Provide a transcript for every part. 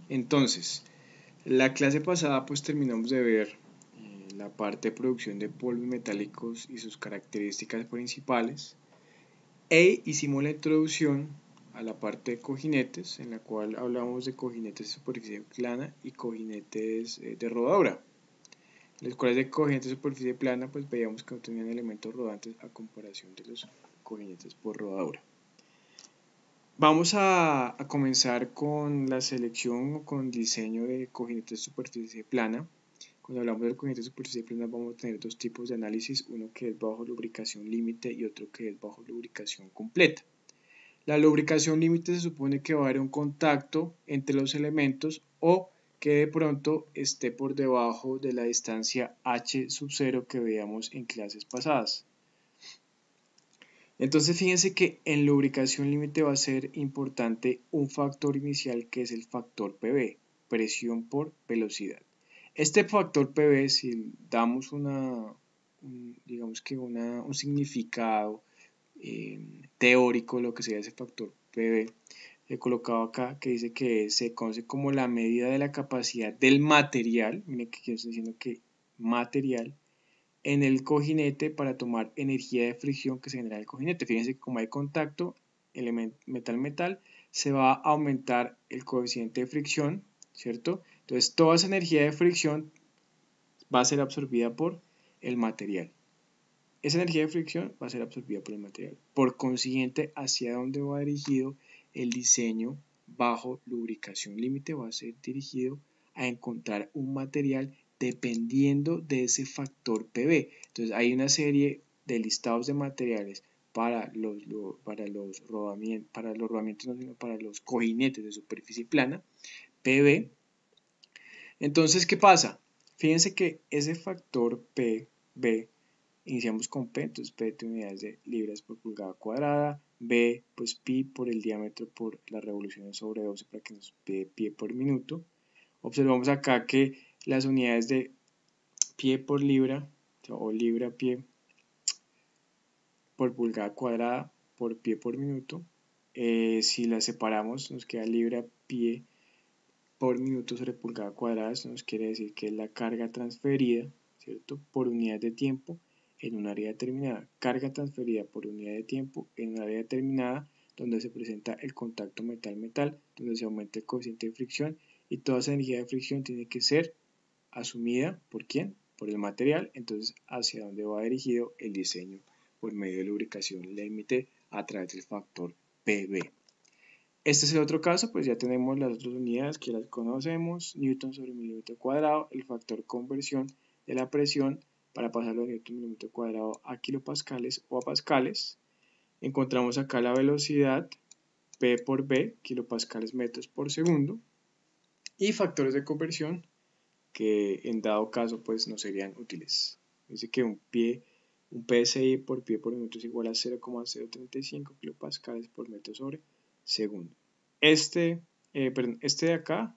Entonces, la clase pasada pues terminamos de ver la parte de producción de polvos metálicos y sus características principales e hicimos la introducción a la parte de cojinetes, en la cual hablamos de cojinetes de superficie plana y cojinetes de rodadura. Los cuales de cojinetes de superficie plana pues veíamos que no tenían elementos rodantes a comparación de los cojinetes por rodadura. Vamos a comenzar con la selección o con diseño de cojinetes de superficie plana. Cuando hablamos del cojinete de superficie plana vamos a tener dos tipos de análisis, uno que es bajo lubricación límite y otro que es bajo lubricación completa. La lubricación límite se supone que va a haber un contacto entre los elementos o que de pronto esté por debajo de la distancia h sub 0 que veíamos en clases pasadas. Entonces fíjense que en lubricación límite va a ser importante un factor inicial que es el factor PV, presión por velocidad. Este factor PV, si damos un significado teórico, lo que sería ese factor PV, he colocado acá, que dice que se conoce como la medida de la capacidad del material, miren que estoy diciendo que material, en el cojinete para tomar energía de fricción que se genera en el cojinete. Fíjense que como hay contacto metal-metal, se va a aumentar el coeficiente de fricción, ¿cierto? Entonces toda esa energía de fricción va a ser absorbida por el material. Esa energía de fricción va a ser absorbida por el material. Por consiguiente, hacia dónde va dirigido el diseño bajo lubricación límite, va a ser dirigido a encontrar un material dependiendo de ese factor PV. Entonces hay una serie de listados de materiales para los cojinetes de superficie plana, PV. Entonces, ¿qué pasa? Fíjense que ese factor PV, iniciamos con P, entonces P de unidades de libras por pulgada cuadrada, B, pues pi por el diámetro por las revoluciones sobre 12 para que nos dé pie por minuto. Observamos acá que las unidades de pie por libra o libra pie por pulgada cuadrada por pie por minuto. Si las separamos nos queda libra pie por minuto sobre pulgada cuadrada. Esto nos quiere decir que es la carga transferida, ¿cierto?, por unidad de tiempo en un área determinada. Carga transferida por unidad de tiempo en un área determinada donde se presenta el contacto metal-metal, donde se aumenta el coeficiente de fricción y toda esa energía de fricción tiene que ser asumida ¿por quién? Por el material. Entonces, ¿hacia dónde va dirigido el diseño por medio de lubricación límite a través del factor PV? Este es el otro caso, pues ya tenemos las otras unidades que las conocemos, Newton sobre milímetro cuadrado, el factor conversión de la presión para pasarlo de Newton milímetro cuadrado a kilopascales o a pascales. Encontramos acá la velocidad, P por V, kilopascales metros por segundo, y factores de conversión que en dado caso pues no serían útiles. Dice que un PSI por pie por minuto es igual a 0,035 kilopascales por metro sobre segundo. Este de acá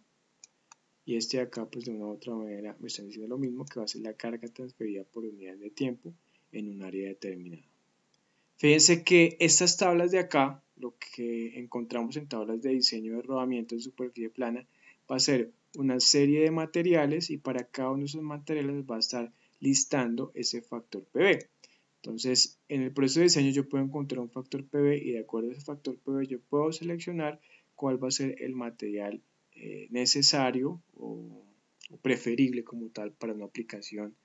y este de acá pues de una u otra manera me están diciendo lo mismo, que va a ser la carga transferida por unidad de tiempo en un área determinada. Fíjense que estas tablas de acá, lo que encontramos en tablas de diseño de rodamiento en superficie plana, va a ser una serie de materiales y para cada uno de esos materiales va a estar listando ese factor PV. Entonces, en el proceso de diseño yo puedo encontrar un factor PV y de acuerdo a ese factor PV yo puedo seleccionar cuál va a ser el material necesario o preferible como tal para una aplicación,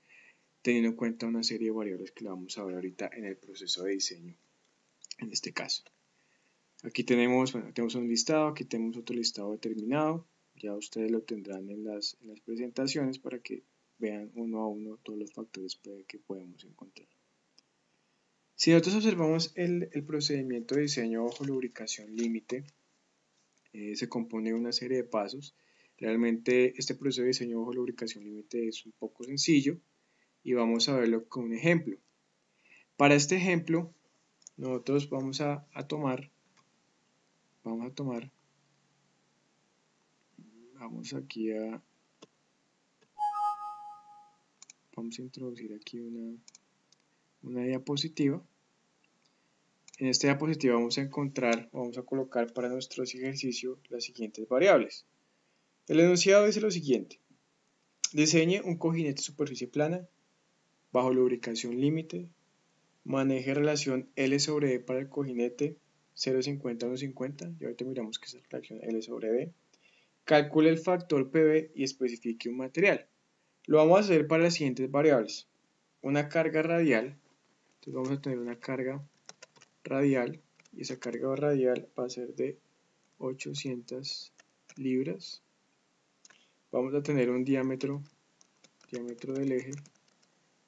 teniendo en cuenta una serie de variables que la vamos a ver ahorita en el proceso de diseño, en este caso. Aquí tenemos un listado, aquí tenemos otro listado determinado, ya ustedes lo tendrán en las presentaciones para que vean uno a uno todos los factores PV que podemos encontrar. Si nosotros observamos el procedimiento de diseño bajo lubricación límite, se compone de una serie de pasos. Realmente este proceso de diseño bajo lubricación límite es un poco sencillo y vamos a verlo con un ejemplo. Para este ejemplo, nosotros vamos a introducir aquí una diapositiva. En esta diapositiva vamos a colocar para nuestros ejercicios las siguientes variables. El enunciado dice lo siguiente: diseñe un cojinete superficie plana bajo lubricación límite, maneje relación L sobre D para el cojinete 0,50 a 1,50, y ahorita miramos qué es la relación L sobre D. Calcule el factor PB y especifique un material. Lo vamos a hacer para las siguientes variables. Una carga radial, entonces vamos a tener una carga radial, y esa carga radial va a ser de 800 libras. Vamos a tener un diámetro del eje,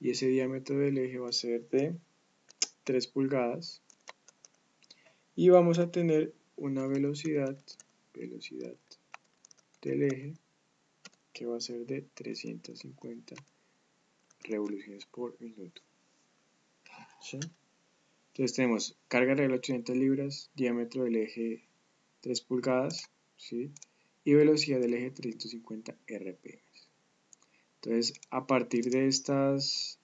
y ese diámetro del eje va a ser de 3 pulgadas. Y vamos a tener una velocidad del eje que va a ser de 350 revoluciones por minuto. ¿Sí? Entonces tenemos carga real 800 libras, diámetro del eje 3 pulgadas, ¿sí? Y velocidad del eje 350 RPM. Entonces, a partir de estas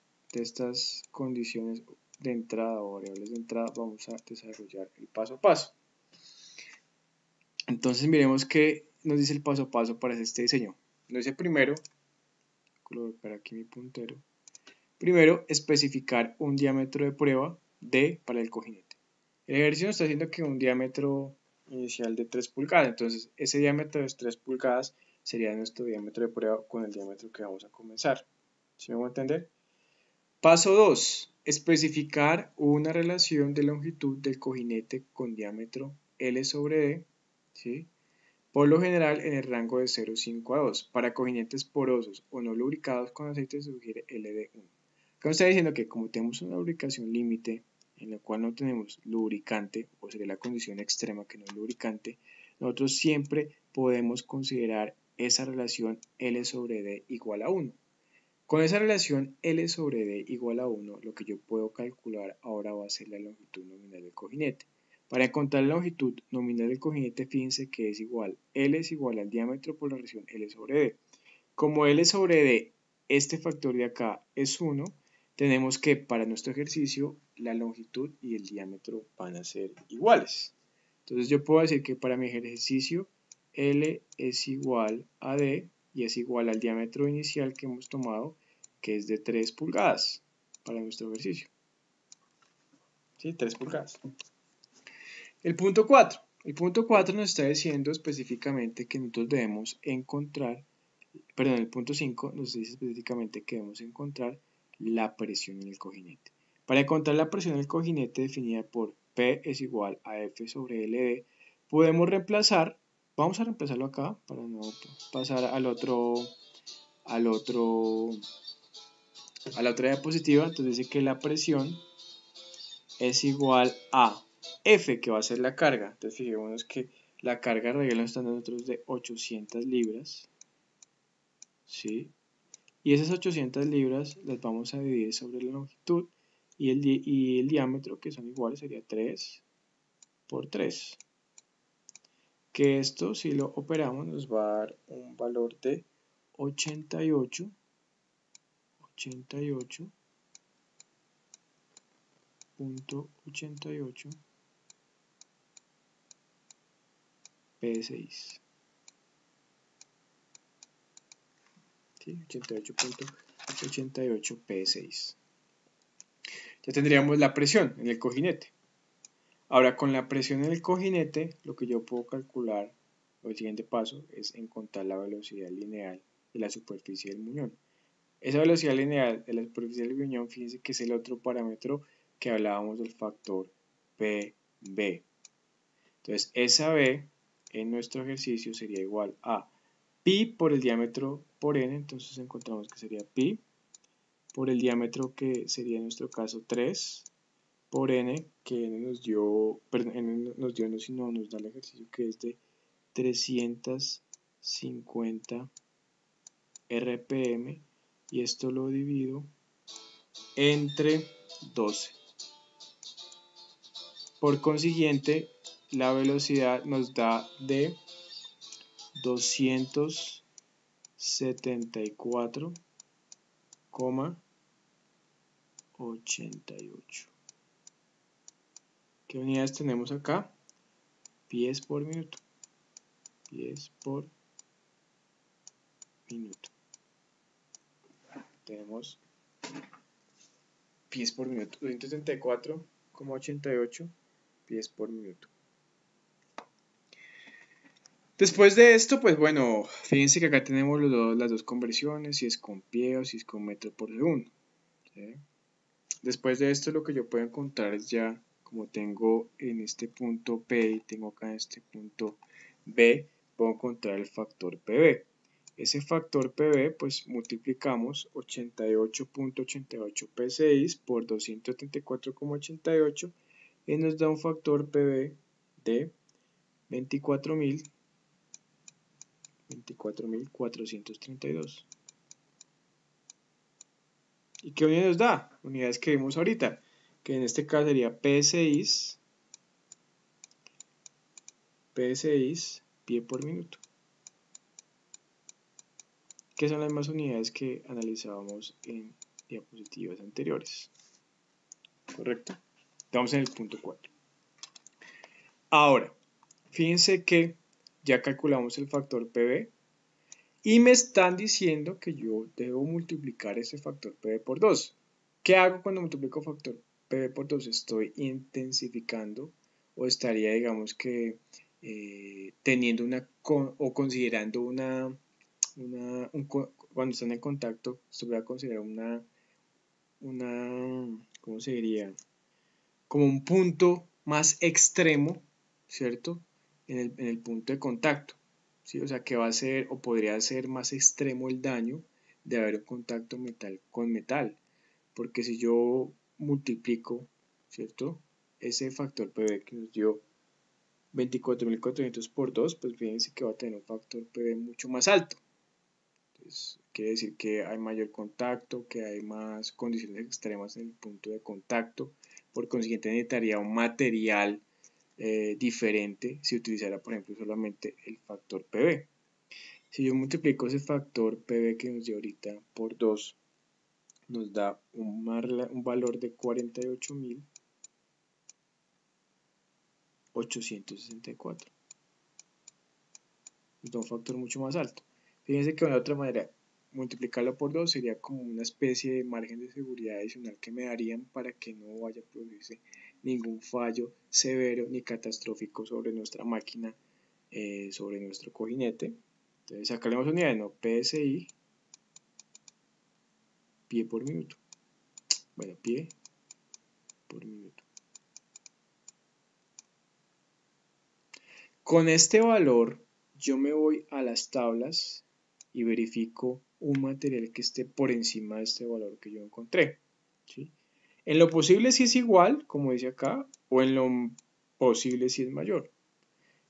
condiciones de entrada o variables de entrada, vamos a desarrollar el paso a paso. Entonces, miremos qué nos dice el paso a paso para este diseño. Nos dice primero, colocar aquí mi puntero, primero especificar un diámetro de prueba D para el cojinete. El ejercicio nos está diciendo que un diámetro inicial de 3 pulgadas, entonces ese diámetro de 3 pulgadas sería nuestro diámetro de prueba con el diámetro que vamos a comenzar. ¿Sí me voy a entender? Paso 2. Especificar una relación de longitud del cojinete con diámetro L sobre D, ¿sí? Por lo general en el rango de 0,5 a 2. Para cojinetes porosos o no lubricados con aceite se sugiere LD1. Acá está diciendo que como tenemos una lubricación límite en la cual no tenemos lubricante, o sería la condición extrema que no es lubricante, nosotros siempre podemos considerar esa relación L sobre D igual a 1. Con esa relación L sobre D igual a 1, lo que yo puedo calcular ahora va a ser la longitud nominal del cojinete. Para encontrar la longitud nominal del cojinete, fíjense que es igual, L es igual al diámetro por la relación L sobre D. Como L sobre D, este factor de acá es 1, tenemos que para nuestro ejercicio la longitud y el diámetro van a ser iguales. Entonces yo puedo decir que para mi ejercicio L es igual a D y es igual al diámetro inicial que hemos tomado, que es de 3 pulgadas para nuestro ejercicio. ¿Sí? 3 pulgadas. El punto 4. El punto 4 nos está diciendo específicamente que nosotros debemos encontrar, perdón, el punto 5 nos dice específicamente que debemos encontrar la presión en el cojinete. Para encontrar la presión en el cojinete definida por P es igual a F sobre LD, podemos reemplazar, vamos a reemplazarlo acá para no pasar a la otra diapositiva. Entonces dice que la presión es igual a F, que va a ser la carga. Entonces fijémonos que la carga radial nos está dando nosotros de 800 libras, ¿sí? Y esas 800 libras las vamos a dividir sobre la longitud y el diámetro, que son iguales, sería 3 por 3. Que esto, si lo operamos, nos va a dar un valor de 88 P6. ¿Sí? 88.88 P6. Ya tendríamos la presión en el cojinete. Ahora, con la presión en el cojinete, lo que yo puedo calcular, o el siguiente paso, es encontrar la velocidad lineal de la superficie del muñón. Esa velocidad lineal de la superficie del muñón, fíjense que es el otro parámetro que hablábamos del factor PB. Entonces, esa B en nuestro ejercicio sería igual a pi por el diámetro por n, entonces encontramos que sería pi por el diámetro, que sería en nuestro caso 3, por n, que n nos dio, perdón, n nos dio no, sino nos da el ejercicio que es de 350 RPM, y esto lo divido entre 12. Por consiguiente, la velocidad nos da de 274,88. ¿Qué unidades tenemos acá? Pies por minuto. Pies por minuto. Tenemos pies por minuto, 234,88 pies por minuto. Después de esto, pues bueno, fíjense que acá tenemos las dos conversiones, si es con pie o si es con metro por segundo. ¿Sí? Después de esto, lo que yo puedo encontrar es ya, como tengo en este punto P y tengo acá en este punto B, puedo encontrar el factor PB. Ese factor PB, pues multiplicamos 88.88 P6 por 274,88 y nos da un factor PB de 24.432. ¿Y qué unidad nos da? Unidades que vimos ahorita, que en este caso sería P6 pie por minuto, que son las mismas unidades que analizábamos en diapositivas anteriores. ¿Correcto? Estamos en el punto 4. Ahora, fíjense que ya calculamos el factor PB y me están diciendo que yo debo multiplicar ese factor PB por 2. ¿Qué hago cuando multiplico factor PB por 2? Estoy intensificando o estaría, digamos que, teniendo o considerando cuando están en contacto, esto voy a considerar ¿cómo se diría? Como un punto más extremo, ¿cierto? En el punto de contacto, ¿sí? O sea, que va a ser o podría ser más extremo el daño de haber un contacto metal con metal, porque si yo multiplico, ¿cierto? Ese factor PB que nos dio 24.400 por 2, pues fíjense que va a tener un factor PB mucho más alto. Entonces, quiere decir que hay mayor contacto, que hay más condiciones extremas en el punto de contacto. Por consiguiente, necesitaría un material diferente si utilizara, por ejemplo, solamente el factor PB. Si yo multiplico ese factor PB que nos dio ahorita por 2, nos da un valor de 48.864. Nos da un factor mucho más alto. Fíjense que de otra manera, multiplicarlo por 2 sería como una especie de margen de seguridad adicional que me darían para que no vaya a producirse ningún fallo severo ni catastrófico sobre nuestra máquina, sobre nuestro cojinete. Entonces acá le damos unidades, ¿no? PSI, pie por minuto. Bueno, pie por minuto. Con este valor yo me voy a las tablas y verifico un material que esté por encima de este valor que yo encontré, ¿sí? En lo posible si es igual, como dice acá, o en lo posible si es mayor.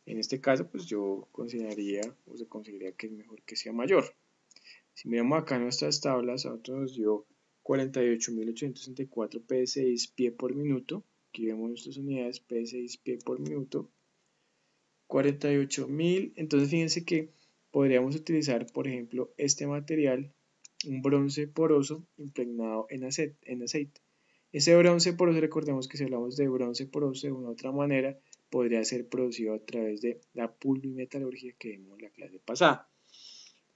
En este caso, pues yo consideraría, o se consideraría que es mejor que sea mayor. Si miramos acá nuestras tablas, a nosotros nos dio 48.864 P6 pie por minuto. Aquí vemos nuestras unidades P6 pie por minuto. 48.000, entonces fíjense que podríamos utilizar, por ejemplo, este material, un bronce poroso impregnado en aceite. Ese bronce poroso, recordemos que si hablamos de bronce poroso de una u otra manera, podría ser producido a través de la pulvimetalurgia que vimos en la clase pasada.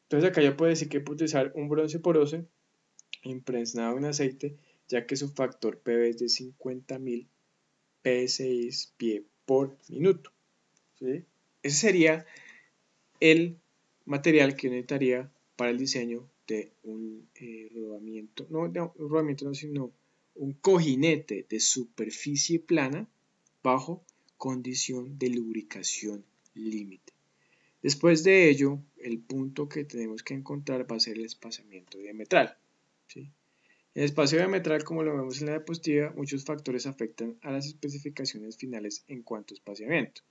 Entonces acá yo puedo decir que puedo utilizar un bronce poroso impregnado en aceite, ya que su factor PV es de 50.000 PSI pie por minuto. ¿Sí? Ese sería el material que necesitaría para el diseño de un rodamiento, no un rodamiento, no, sino un cojinete de superficie plana bajo condición de lubricación límite. Después de ello, el punto que tenemos que encontrar va a ser el espaciamiento diametral, ¿sí? El espacio diametral, como lo vemos en la diapositiva, muchos factores afectan a las especificaciones finales en cuanto a espaciamiento.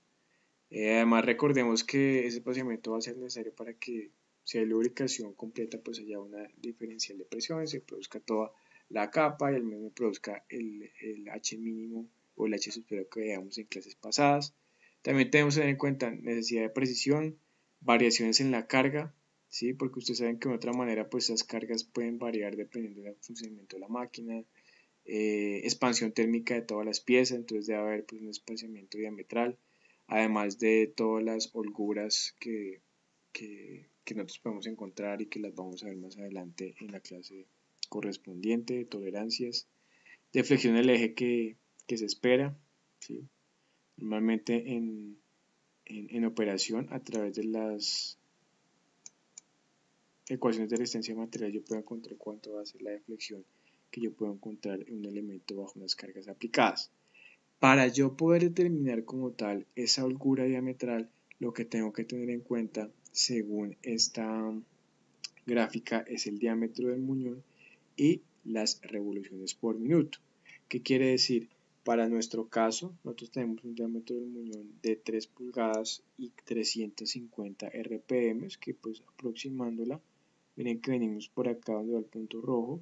Además, recordemos que ese espaciamiento va a ser necesario para que si hay lubricación completa, pues haya una diferencial de presión, se produzca toda la capa y al menos produzca el H mínimo o el H superior que veíamos en clases pasadas. También tenemos que tener en cuenta necesidad de precisión, variaciones en la carga, ¿sí? Porque ustedes saben que de otra manera, pues las cargas pueden variar dependiendo del funcionamiento de la máquina, expansión térmica de todas las piezas, entonces debe haber pues, un espaciamiento diametral, además de todas las holguras que que nosotros podemos encontrar y que las vamos a ver más adelante en la clase correspondiente, de tolerancias, de flexión del eje que se espera, ¿sí? Normalmente en operación a través de las ecuaciones de resistencia de material yo puedo encontrar cuánto va a ser la deflexión que yo puedo encontrar en un elemento bajo unas cargas aplicadas. Para yo poder determinar como tal esa holgura diametral, lo que tengo que tener en cuenta según esta gráfica es el diámetro del muñón y las revoluciones por minuto. ¿Qué quiere decir? Para nuestro caso, nosotros tenemos un diámetro del muñón de 3 pulgadas y 350 RPM, que pues aproximándola, miren que venimos por acá donde va el punto rojo,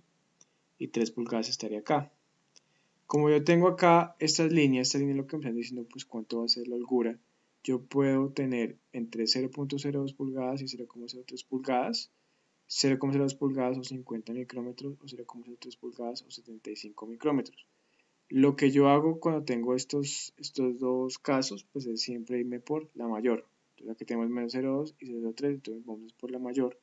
y 3 pulgadas estaría acá. Como yo tengo acá estas líneas lo que me están diciendo pues cuánto va a ser la holgura, yo puedo tener entre 0.02 pulgadas y 0.03 pulgadas, 0.02 pulgadas o 50 micrómetros o 0.03 pulgadas o 75 micrómetros. Lo que yo hago cuando tengo estos dos casos, pues es siempre irme por la mayor. Entonces aquí tenemos menos 0.2 y 0.03, entonces vamos por la mayor,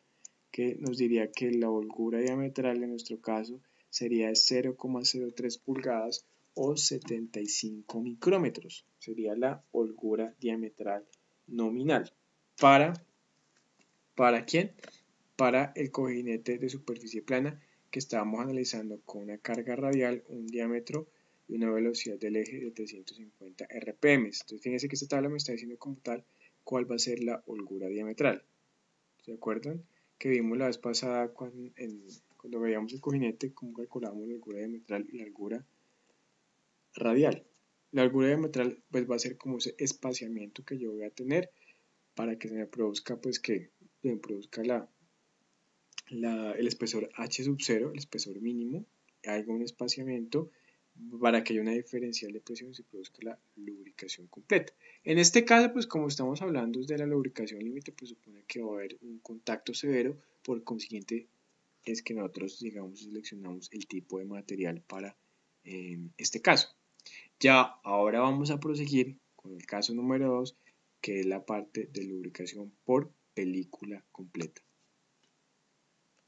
que nos diría que la holgura diametral en nuestro caso sería de 0.03 pulgadas o 75 micrómetros. Sería la holgura diametral nominal. ¿Para quién? Para el cojinete de superficie plana que estábamos analizando con una carga radial, un diámetro y una velocidad del eje de 350 RPM. Entonces fíjense que esta tabla me está diciendo como tal cuál va a ser la holgura diametral. ¿Se acuerdan? Que vimos la vez pasada cuando veíamos el cojinete, cómo calculábamos la holgura diametral y la holgura radial. La holgura diametral pues va a ser como ese espaciamiento que yo voy a tener para que se me produzca pues que se me produzca el espesor H sub 0, el espesor mínimo, haga un espaciamiento para que haya una diferencial de presión y se produzca la lubricación completa. En este caso, pues como estamos hablando de la lubricación límite, pues supone que va a haber un contacto severo, por consiguiente es que nosotros, digamos, seleccionamos el tipo de material para este caso. Ya ahora vamos a proseguir con el caso número 2, que es la parte de lubricación por película completa.